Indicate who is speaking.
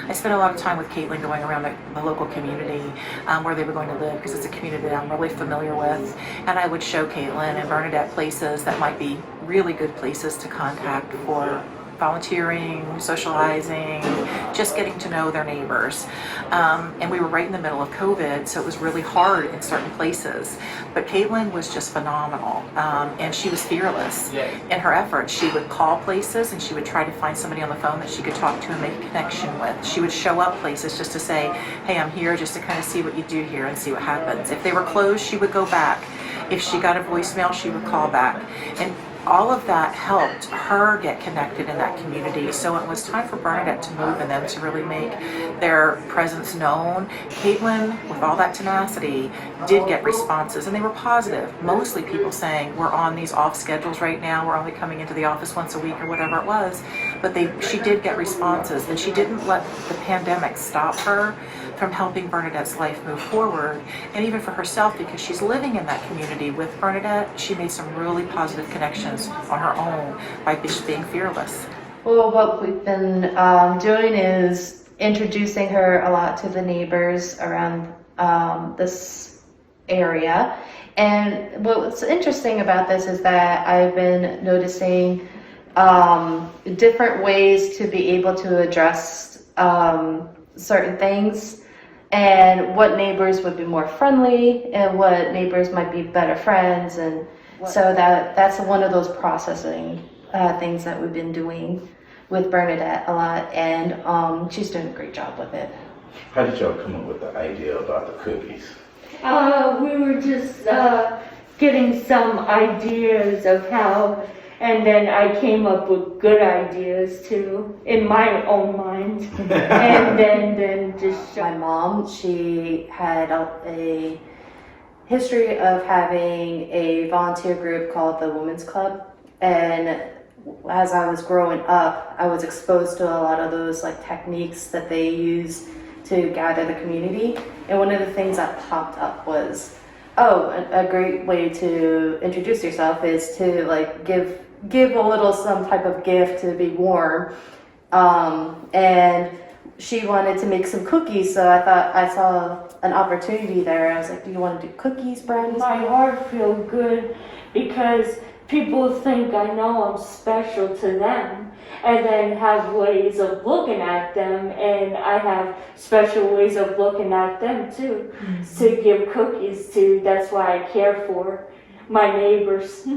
Speaker 1: I spent a lot of time with Caitlin going around the local community where they were going to live, because it's a community that I'm really familiar with, and I would show Caitlin and Bernadette places that might be really good places to contact for volunteering, socializing, just getting to know their neighbors. And we were right in the middle of COVID, so it was really hard in certain places. But Caitlin was just phenomenal, and she was fearless in her efforts. She would call places and she would try to find somebody on the phone that she could talk to and make a connection with. She would show up places just to say, hey, I'm here just to kind of see what you do here and see what happens. If they were closed, she would go back. If she got a voicemail, she would call back. And all of that helped her get connected in that community. So when it was time for Bernadette to move and them to really make their presence known, Caitlin, with all that tenacity, did get responses, and they were positive. Mostly people saying, we're on these off schedules right now, we're only coming into the office once a week or whatever it was. But she did get responses, and she didn't let the pandemic stop her from helping Bernadette's life move forward, and even for herself, because she's living in that community with Bernadette. She made some really positive connections on her own by just being fearless.
Speaker 2: Well, what we've been doing is introducing her a lot to the neighbors around this area. And what's interesting about this is that I've been noticing different ways to be able to address certain things, and what neighbors would be more friendly and what neighbors might be better friends. And so that's one of those processing things that we've been doing with Bernadette a lot, and she's doing a great job with it.
Speaker 3: How did y'all come up with the idea about the cookies?
Speaker 4: We were just getting some ideas of how, and then I came up with good ideas too, in my own mind. And then just
Speaker 2: My mom, she had a history of having a volunteer group called the Women's Club, and as I was growing up, I was exposed to a lot of those techniques that they use to gather the community. And one of the things that popped up was, a great way to introduce yourself is to give a little some type of gift to be warm. And she wanted to make some cookies, so I thought I saw an opportunity there. I was like, do you want to do cookies, brownies?
Speaker 4: my heart feels good because people think I know I'm special to them, and then have ways of looking at them, and I have special ways of looking at them too, to give cookies to. That's why I care for my neighbors.